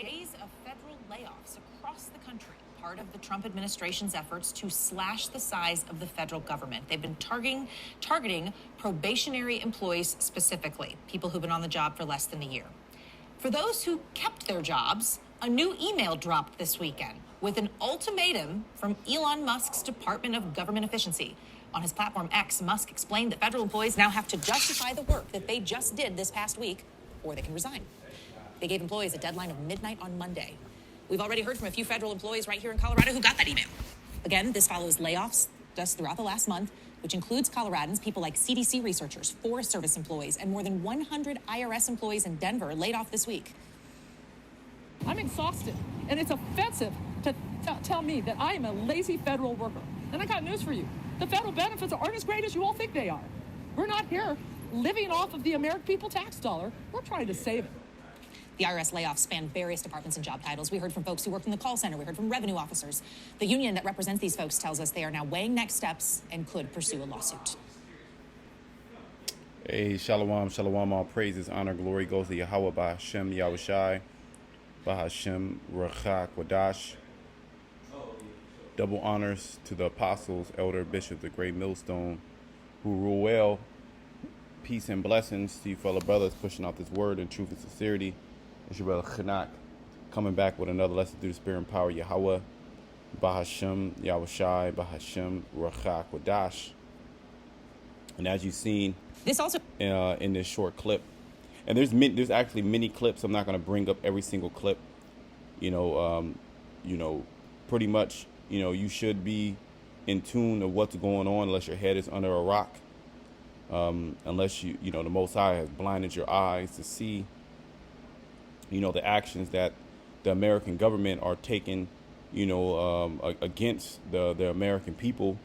Days of federal layoffs across the country, part of the Trump administration's efforts to slash the size of the federal government. They've been targeting probationary employees specifically, people who've been on the job for less than a year. For those who kept their jobs, a new email dropped this weekend with an ultimatum from Elon Musk's Department of Government Efficiency. On his platform X, Musk explained that federal employees now have to justify the work that they just did this past week, or they can resign. They gave employees a deadline of midnight on Monday. We've already heard from a few federal employees right here in Colorado who got that email. Again, this follows layoffs just throughout the last month, which includes Coloradans, people like CDC researchers, Forest Service employees, and more than 100 IRS employees in Denver laid off this week. I'm exhausted, and it's offensive to tell me that I am a lazy federal worker. And I got news for you. The federal benefits aren't as great as you all think they are. We're not here living off of the American people tax dollar. We're trying to save it. The IRS layoffs span various departments and job titles. We heard from folks who worked in the call center. We heard from revenue officers. The union that represents these folks tells us they are now weighing next steps and could pursue a lawsuit. Hey, shalom, shalom. All praises, honor, glory goes to Yahweh, Bahashem, Yahushai, Bahashem, Rachak, Wadash. Double honors to the apostles, elder, bishop, the great millstone, who rule well. Peace and blessings to you fellow brothers pushing out this word in truth and sincerity. It's your brother Chanak coming back with another lesson through the spirit and power of Yahweh. Bahashem, Yahushai, Bahashem, Rachak, Wadash. And as you've seen this also in this short clip, and there's actually many clips. I'm not going to bring up every single clip. Pretty much, you should be in tune of what's going on unless your head is under a rock. Unless the Most High has blinded your eyes to see, the actions that the American government are taking, against the American people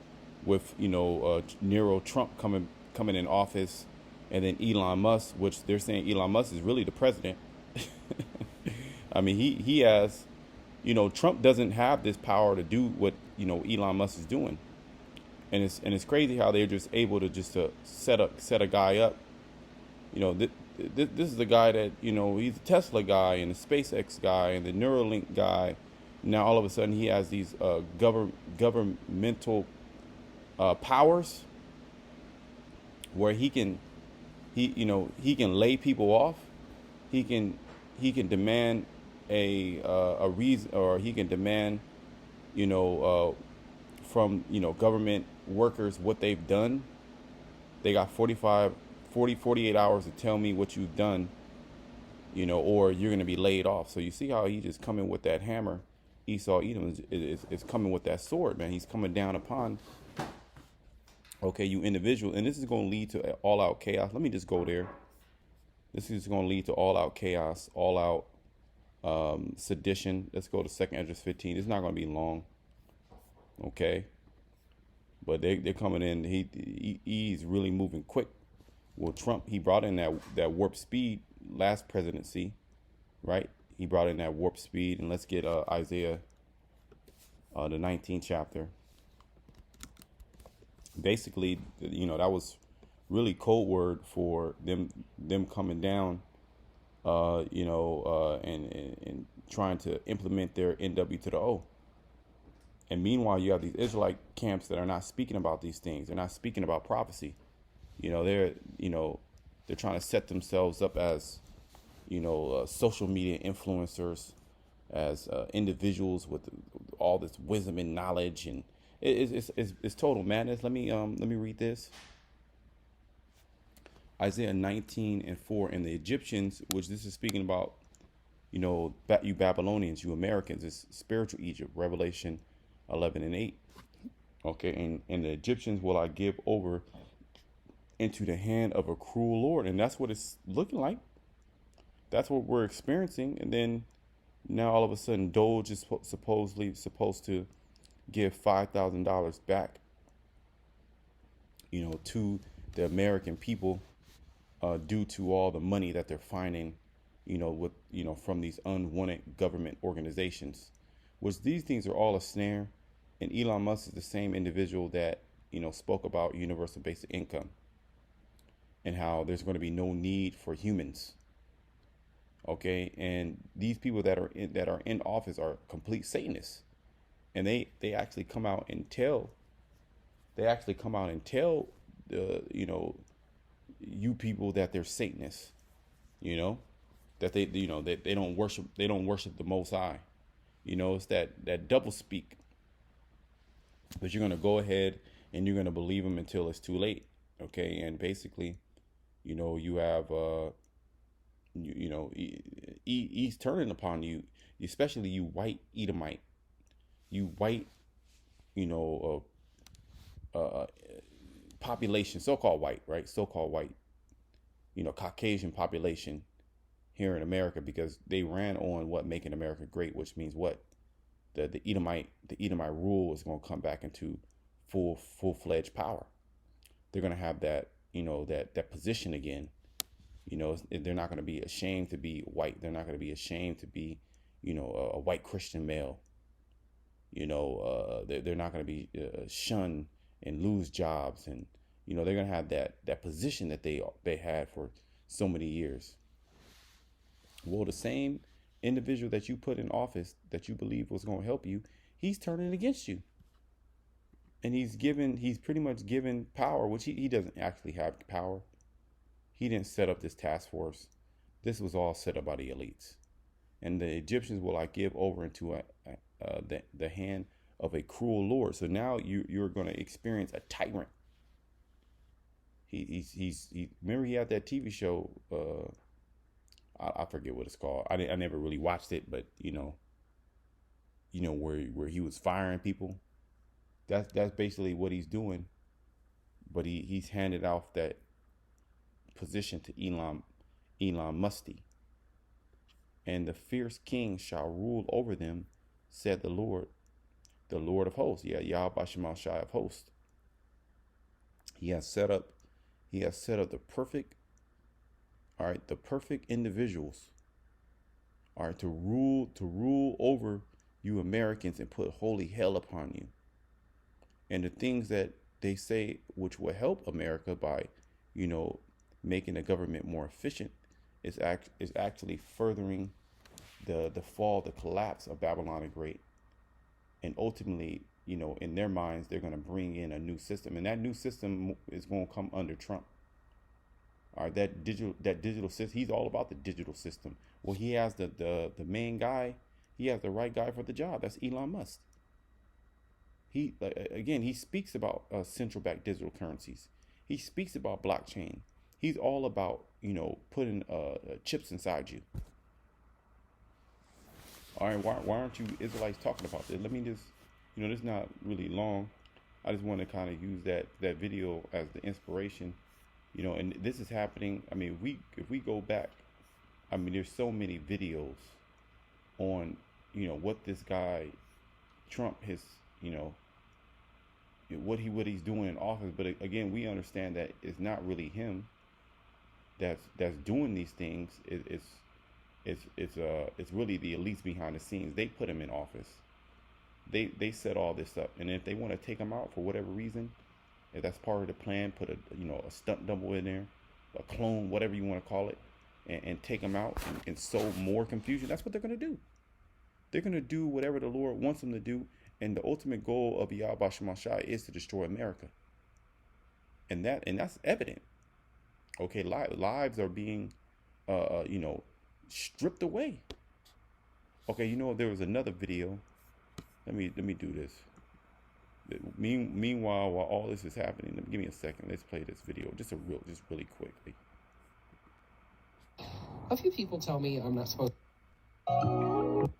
with, Nero Trump coming in office, and then Elon Musk, which they're saying Elon Musk is really the president. I mean, he has, Trump doesn't have this power to do what, Elon Musk is doing. And it's crazy how they're just able to set a guy up. This is the guy that, he's a Tesla guy and a SpaceX guy and the Neuralink guy. Now all of a sudden he has these governmental powers where he can lay people off. He can demand a reason, or he can demand from government workers what they've done. They got 48 hours to tell me what you've done, or you're going to be laid off. So you see how he just coming with that hammer. Esau Edom is coming with that sword, man. He's coming down upon, you individual. And this is going to lead to all-out chaos. Let me just go there. This is going to lead to all-out chaos, all-out sedition. Let's go to 2nd Esdras 15. It's not going to be long. Okay. But they're coming in. He's really moving quick. Well, Trump, he brought in that warp speed last presidency, right? He brought in that warp speed. And let's get Isaiah, the 19th chapter. Basically, that was really code word for them coming down, and trying to implement their NW to the O. And meanwhile, you have these Israelite camps that are not speaking about these things. They're not speaking about prophecy. They're trying to set themselves up as, social media influencers, as individuals with all this wisdom and knowledge, and it's total madness. Let me read this. Isaiah 19:4, and the Egyptians, which this is speaking about, you Babylonians, you Americans, it's spiritual Egypt. Revelation 11:8. Okay, and the Egyptians will I give over into the hand of a cruel Lord. And that's what it's looking like. That's what we're experiencing. And then now all of a sudden Doge is supposedly supposed to give $5,000 back, to the American people, due to all the money that they're finding, from these unwanted government organizations, which these things are all a snare. And Elon Musk is the same individual that, spoke about universal basic income and how there's going to be no need for humans. Okay, and these people that are in office are complete Satanists, and they actually come out and tell the you people that they're Satanists, you know, that that they don't worship the Most High. It's that double speak. But you're gonna go ahead and you're gonna believe them until it's too late. Okay, and basically, you have he's turning upon you, especially you white Edomite, you white, you know, population, so-called white, right? So-called white, Caucasian population here in America, because they ran on what making America great, which means what the Edomite rule is going to come back into full-fledged power. They're going to have that, that position again. They're not going to be ashamed to be white. They're not going to be ashamed to be, a white Christian male. They're not going to be shunned and lose jobs, and they're going to have that position that they had for so many years. Well, the same individual that you put in office that you believe was going to help you, he's turning against you, and he's pretty much given power, which he doesn't actually have power. He didn't set up this task force. This was all set up by the elites, and the Egyptians will give over into the hand of a cruel lord. So now you're going to experience a tyrant. He remember he had that TV show. I forget what it's called. I never really watched it, but where he was firing people. That's basically what he's doing. But he's handed off that position to Elon Musty. And the fierce king shall rule over them, said the Lord of hosts. Yeah, Yahweh Shema Shai of hosts. He has set up the perfect individuals, to rule over you Americans and put holy hell upon you. And the things that they say which will help America by, making the government more efficient is actually furthering the fall, the collapse of Babylon the Great. And ultimately, in their minds, they're going to bring in a new system, and that new system is going to come under Trump. All right, that digital system. He's all about the digital system. Well, he has the main guy. He has the right guy for the job. That's Elon Musk. He speaks about central bank digital currencies. He speaks about blockchain. He's all about putting chips inside you. All right, why aren't you Israelites talking about this? Let me just, this is not really long. I just want to kind of use that video as the inspiration, and this is happening. I mean, if we go back, I mean, there's so many videos on, what this guy, Trump, has, what he's doing in office. But again, we understand that it's not really him that's doing these things. It's really the elites behind the scenes. They put him in office. They set all this up, and if they want to take him out for whatever reason, if that's part of the plan, put a stunt double in there, a clone, whatever you want to call it, and take him out and sow more confusion. That's what they're going to do. They're going to do whatever the Lord wants them to do, and the ultimate goal of Yahweh Shema Shai is to destroy America. And that's evident. Okay, lives are being, stripped away. Okay, there was another video. Let me do this. Meanwhile, while all this is happening, give me a second. Let's play this video just really quickly. A few people tell me I'm not supposed to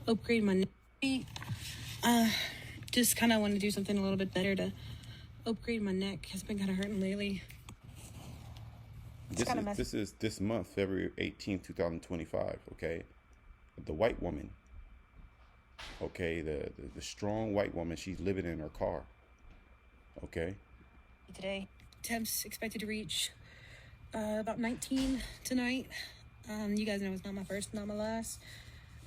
upgrade my neck. Just kind of want to do something a little bit better to upgrade my neck. It's been kind of hurting lately. This is this month, February 18th, 2025. Okay, the white woman. Okay, the strong white woman. She's living in her car. Okay. Today, temps expected to reach about 19 tonight. You guys know it's not my first, not my last.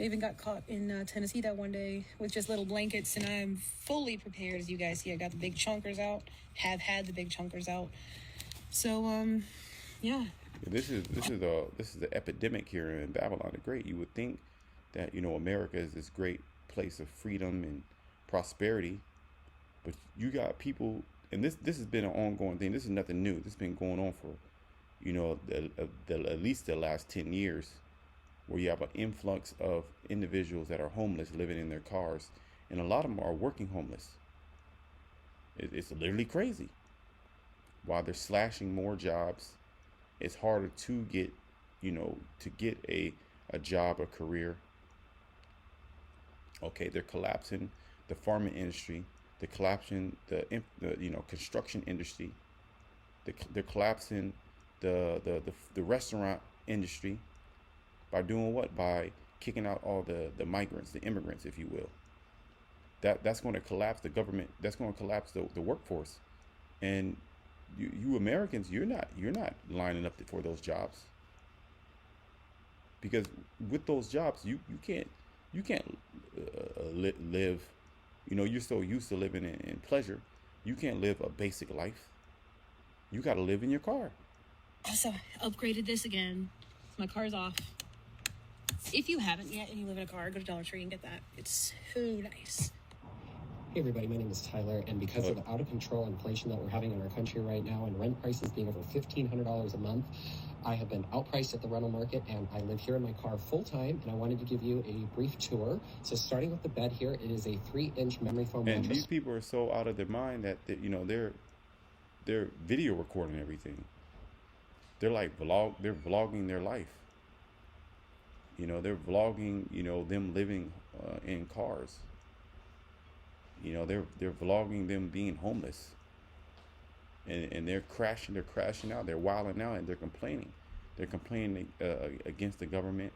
I even got caught in Tennessee that one day with just little blankets, and I'm fully prepared. As you guys see, I got the big chunkers out. Have had the big chunkers out. So, yeah, This is the epidemic here in Babylon the Great. You would think that America is this great place of freedom and prosperity, but you got people, and this has been an ongoing thing. This is nothing new. This has been going on for at least the last 10 years, where you have an influx of individuals that are homeless living in their cars, and a lot of them are working homeless. It's literally crazy. While they're slashing more jobs, it's harder to get, a job, a career. Okay, they're collapsing the farming industry. They're collapsing the construction industry. They're collapsing the restaurant industry by doing what? By kicking out all the migrants, the immigrants, if you will. That's going to collapse the government. That's going to collapse the workforce. And you Americans, you're not lining up for those jobs, because with those jobs you can't live. You're so used to living in pleasure. You can't live a basic life. You got to live in your car. Also, I upgraded this again. My car's off. If you haven't yet and you live in a car, go to Dollar Tree and get that. It's so nice. Hey everybody, my name is Tyler, and because of the out-of-control inflation that we're having in our country right now and rent prices being over $1,500 a month, I have been outpriced at the rental market, and I live here in my car full-time, and I wanted to give you a brief tour. So starting with the bed here, it is a 3-inch memory foam mattress. And these people are so out of their mind that they're video recording everything. They're like they're vlogging their life. They're vlogging, them living in cars. They're vlogging them being homeless, and they're crashing out, they're wilding out, and they're complaining against the government,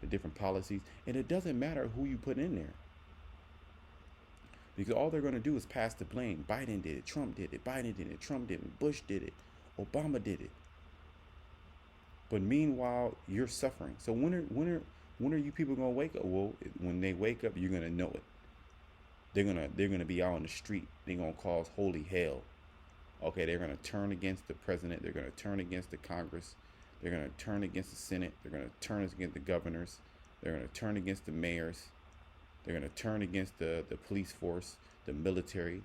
the different policies, and it doesn't matter who you put in there, because all they're going to do is pass the blame. Biden did it, Trump did it, Biden did it, Trump did it, Bush did it, Obama did it. But meanwhile, you're suffering. So when are you people going to wake up? Well, when they wake up, you're going to know it. They're gonna be out on the street. They're gonna cause holy hell. Okay, they're gonna turn against the president. They're gonna turn against the Congress. They're gonna turn against the Senate. They're gonna turn against the governors. They're gonna turn against the mayors. They're gonna turn against the police force, the military,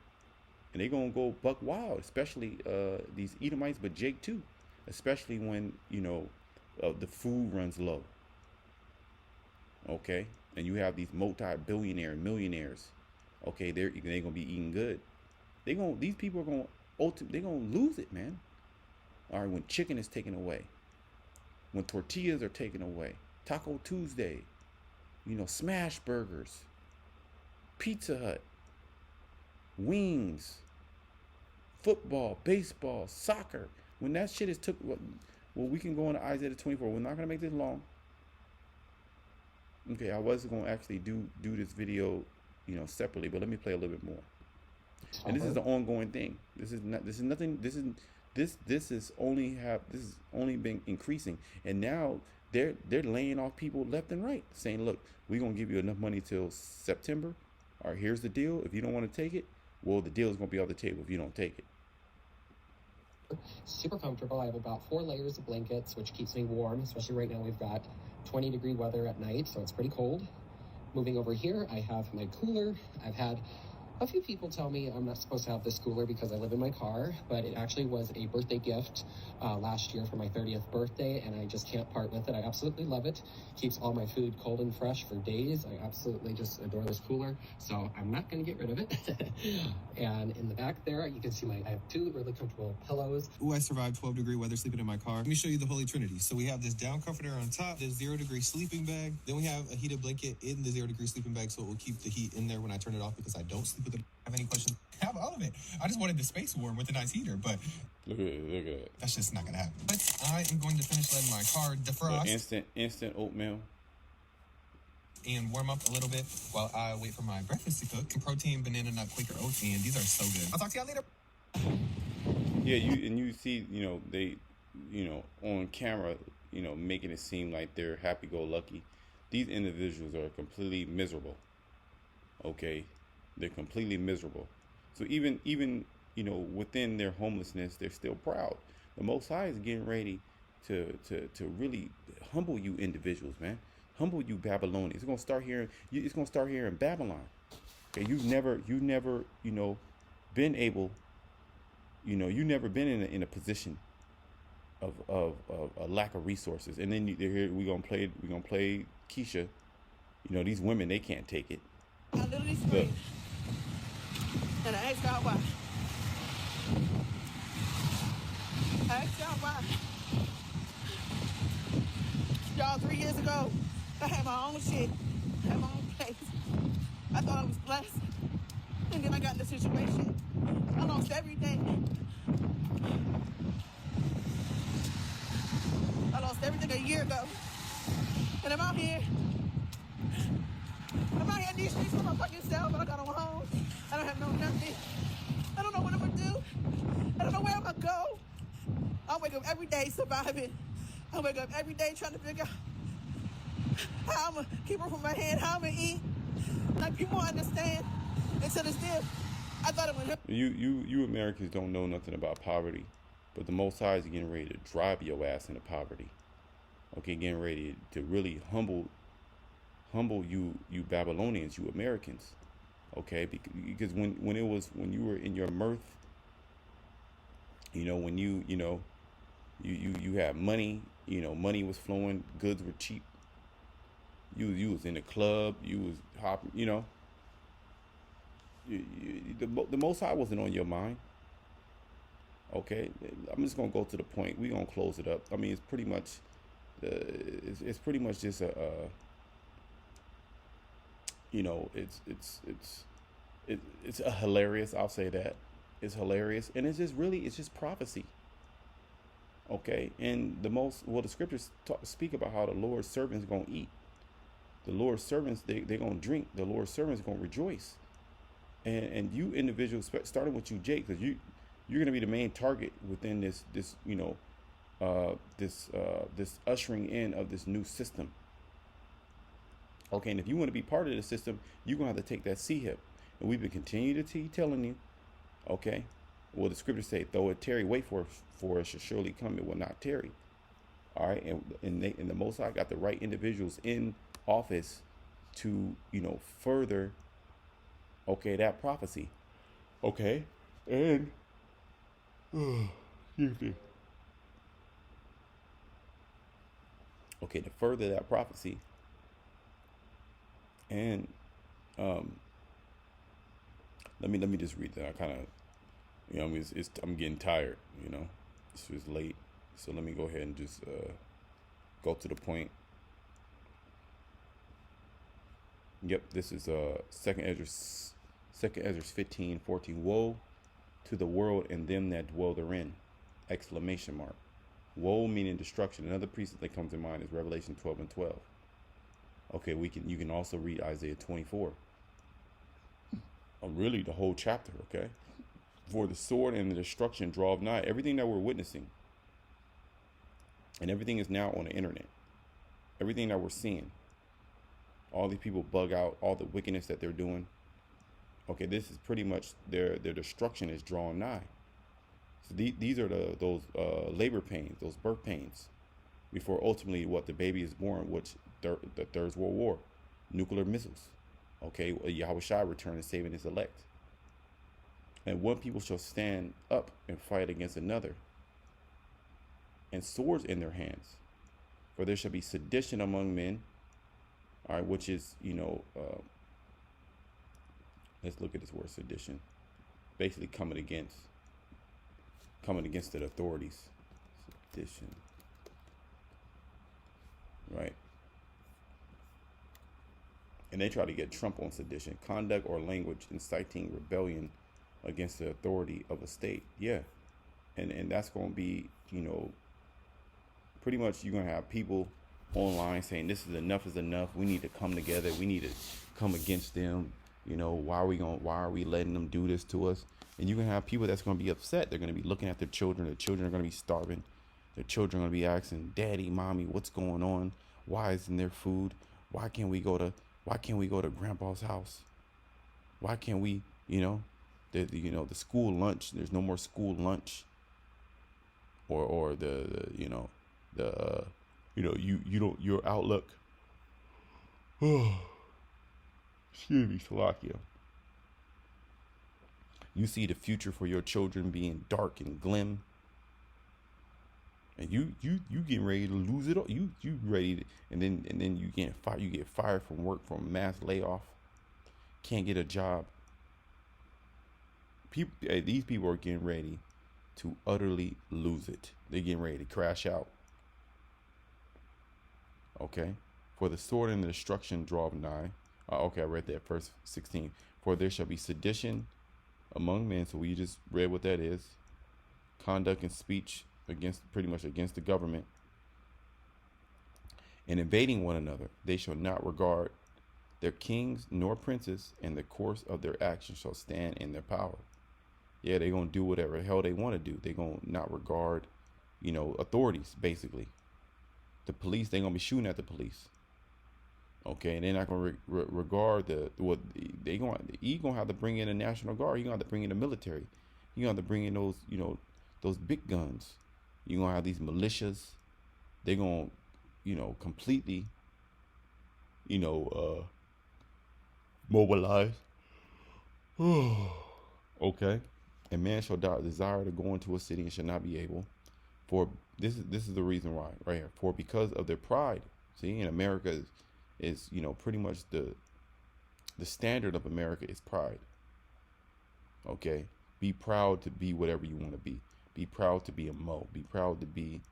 and they're gonna go buck wild. Especially these Edomites, but Jake too. Especially when the food runs low. Okay, and you have these multi-billionaire millionaires. Okay, they're gonna be eating good. These people are gonna lose it, man. All right, when chicken is taken away, when tortillas are taken away, Taco Tuesday, smash burgers, Pizza Hut, wings, football, baseball, soccer. When that shit is took, well, we can go into Isaiah 24. We're not gonna make this long. Okay, I was gonna actually do this video separately, but let me play a little bit more. And this is the ongoing thing. This is only been increasing, and now they're laying off people left and right, saying, look, we're gonna give you enough money till September. All right, here's the deal. If you don't want to take it, well, the deal is gonna be off the table if you don't take it. Super comfortable. I have about 4 layers of blankets, which keeps me warm, especially right now. We've got 20-degree weather at night, so it's pretty cold. Moving over here, I have my cooler. I've had a few people tell me I'm not supposed to have this cooler because I live in my car, but it actually was a birthday gift last year for my 30th birthday, and I just can't part with it. I absolutely love it. Keeps all my food cold and fresh for days. I absolutely just adore this cooler, so I'm not going to get rid of it. And in the back there, you can see I have 2 really comfortable pillows. Ooh, I survived 12-degree weather sleeping in my car. Let me show you the Holy Trinity. So we have this down comforter on top, the 0-degree sleeping bag. Then we have a heated blanket in the 0-degree sleeping bag, so it will keep the heat in there when I turn it off, because I don't sleep with it. Have any questions? Have all of it. I just wanted the space warm with a nice heater, but Look at it. that's just not gonna happen. But I am going to finish letting my car defrost. Instant oatmeal. And warm up a little bit while I wait for my breakfast to cook. Protein, banana nut, Quaker oats, and these are so good. I'll talk to y'all later. Yeah, you see, they, on camera, making it seem like they're happy-go-lucky. These individuals are completely miserable. Okay, they're completely miserable. So even within their homelessness, they're still proud. The Most High is getting ready to really humble you individuals, man. Humble you Babylonians. It's gonna start here. It's gonna start here in Babylon. Okay, you've never, been able, you've never been in a position of a lack of resources. And then here we're gonna play Keisha. These women, they can't take it. I literally Look, screamed, and I asked God why. I asked God why. Y'all, 3 years ago, I had my own shit, I had my own place. I thought I was blessed, and then I got in this situation. I lost everything. I lost everything a year ago, and I'm out here. I'm out here in these streets for my fucking self, but I got no home. I don't have no nothing. I don't know what I'm gonna do. I don't know where I'm gonna go. I wake up every day surviving. I wake up every day trying to figure out how I'm gonna keep her from my hand, how I'm gonna eat. Like, people understand. And to this day, I thought it was... You Americans don't know nothing about poverty, but the Most High is getting ready to drive your ass into poverty. Okay, getting ready to really humble you Babylonians, you Americans. Okay, because when you were in your mirth, when you had money, money was flowing, goods were cheap. You was in the club, you was hopping, the Most High wasn't on your mind. Okay, I'm just gonna go to the point. We're gonna close it up. I mean, it's pretty much just it's a hilarious. I'll say that it's hilarious, and it's just prophecy. Okay, and the scriptures speak about how the Lord's servants gonna eat. The Lord's servants, they're gonna drink. The Lord's servants gonna rejoice. And you individuals, starting with you, Jake, because you're gonna be the main target within this ushering in of this new system. Okay, and if you want to be part of the system, you're gonna have to take that C-hip. And we've been continuing to telling you, okay, well, the scriptures say, though it tarry, wait for it shall surely come, it will not tarry. All right, and the Most High got the right individuals in office to further that prophecy. Okay, and excuse me. Okay, to further that prophecy. And let me just read that. I kind of, I'm getting tired. This was late, so let me go ahead and just go to the point. Yep, this is Second Ezra 15:14. Woe to the world and them that dwell therein! ! Woe meaning destruction. Another precept that comes to mind is Revelation 12:12. Okay, you can also read Isaiah 24. Really the whole chapter, okay? For the sword and the destruction draweth nigh. Everything that we're witnessing, and everything is now on the internet. Everything that we're seeing. All these people bug out, all the wickedness that they're doing. Okay, this is pretty much their destruction is drawing nigh. So these are those labor pains, those birth pains, before ultimately the baby is born, which the Third World War, nuclear missiles. Okay, Yahweh Shai returned saving his elect. And one people shall stand up and fight against another, and swords in their hands. For there shall be sedition among men. All right, which is, let's look at this word sedition. Basically coming against the authorities. Sedition. Right. And they try to get Trump on sedition. Conduct or language inciting rebellion against the authority of a state. Yeah. And that's going to be, pretty much you're going to have people online saying this is enough. We need to come together. We need to come against them. Why are we letting them do this to us? And you're going to have people that's going to be upset. They're going to be looking at their children. Their children are going to be starving. Their children are going to be asking, Daddy, Mommy, what's going on? Why isn't there food? Why can't we go to Grandpa's house? Why can't we, the school lunch? There's no more school lunch. Or the the you don't your outlook. Excuse me, Salakia. You see the future for your children being dark and glim, and you getting ready to lose it all. You ready to, and then you get fired. You get fired from work from mass layoff. Can't get a job. These people are getting ready to utterly lose it. They're getting ready to crash out. Okay, for the sword and the destruction draweth nigh. Okay, I read that verse 16. For there shall be sedition among men. So we just read what that is. Conduct and speech pretty much against the government. And invading one another, they shall not regard their kings nor princes, and the course of their actions shall stand in their power. Yeah, they're going to do whatever the hell they want to do. They're going to not regard, authorities, basically. The police, they're going to be shooting at the police. Okay, and they're not going to regard you going to have to bring in a National Guard. You're going to have to bring in the military. You're going to have to bring in those, those big guns. You're going to have these militias. They're going to, completely, mobilize. Okay. And man shall desire to go into a city and shall not be able. For this is the reason why, right here. For because of their pride. See, in America is pretty much the standard of America is pride. Okay. Be proud to be whatever you want to be. Be proud to be a Mo. Be proud to be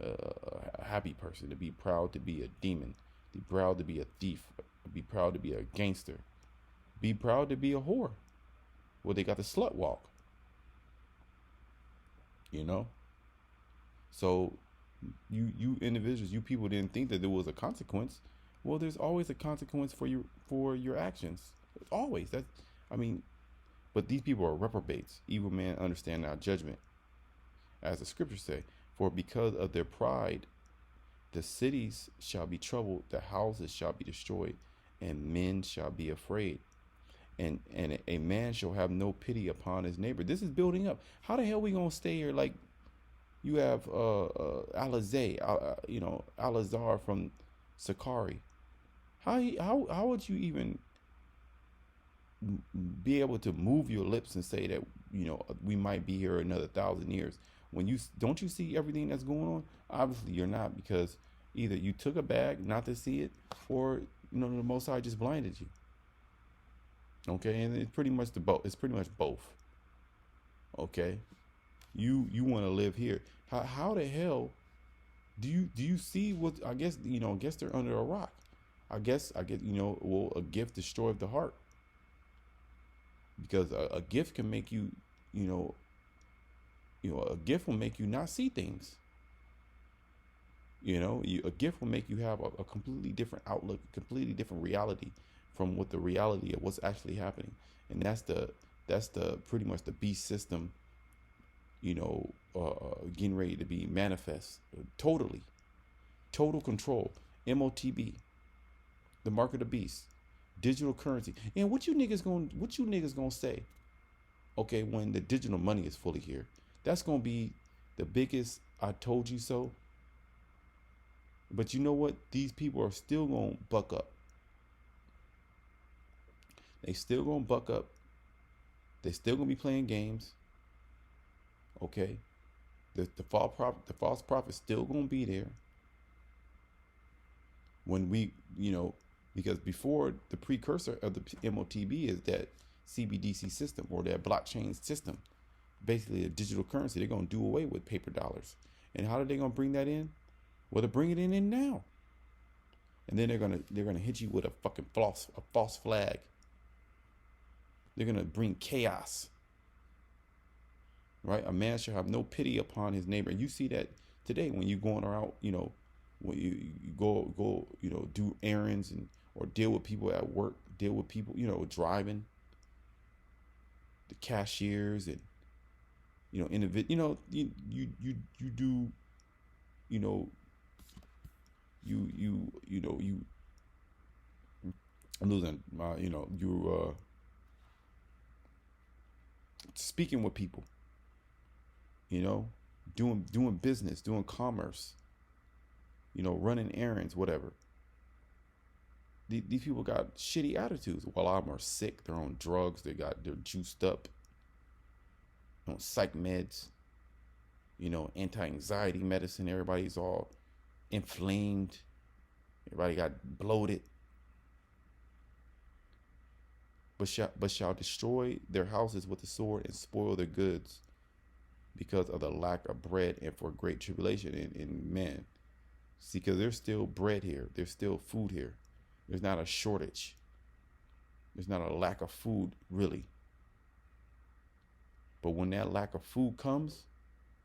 a happy person. To be proud to be a demon. Be proud to be a thief. Be proud to be a gangster. Be proud to be a whore. Well, they got the slut walk. So you individuals, you people didn't think that there was a consequence. Well, there's always a consequence for your actions. Always. But these people are reprobates. Evil men understand not judgment. As the scriptures say, for because of their pride, the cities shall be troubled, the houses shall be destroyed, and men shall be afraid. And a man shall have no pity upon his neighbor. This is building up. How the hell we gonna stay here? Like you have Alazar from Sakari. How would you even be able to move your lips and say that we might be here another 1,000 years? When don't you see everything that's going on? Obviously you're not, because either you took a bag not to see it, or the Most High just blinded you. Okay, and it's pretty much both. Okay, you want to live here. How the hell do you see what? I guess they're under a rock. I guess will a gift destroy the heart? Because a gift can make you a gift will make you not see things. A gift will make you have a completely different outlook, completely different reality from what the reality of what's actually happening. And that's the pretty much the beast system, getting ready to be manifest. Total control. MOTB, the mark of the beast, digital currency. And what you niggas gonna say? Okay, when the digital money is fully here, that's gonna be the biggest I told you so. But you know what? These people are still gonna buck up. They still gonna buck up. They still gonna be playing games. Okay, the false prophet still gonna be there. When we, because before, the precursor of the MOTB is that CBDC system, or that blockchain system, basically a digital currency. They're gonna do away with paper dollars. And how are they gonna bring that in? Well, they're bringing it in now. And then they're gonna hit you with a fucking false flag. They're gonna bring chaos. Right? A man shall have no pity upon his neighbor. And you see that today when you're going around, when you go, do errands or deal with people at work, deal with people, driving, the cashiers and, you do, I'm losing my, speaking with people, doing business, doing commerce, running errands, whatever. These people got shitty attitudes. While a lot of them are sick, they're on drugs, they're juiced up, on psych meds, anti-anxiety medicine. Everybody's all inflamed. Everybody got bloated. But shall destroy their houses with the sword and spoil their goods because of the lack of bread and for great tribulation. And man, see, because there's still bread here. There's still food here. There's not a shortage. There's not a lack of food, really. But when that lack of food comes,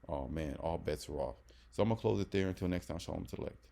oh man, all bets are off. So I'm going to close it there. Until next time, shalom to the elect.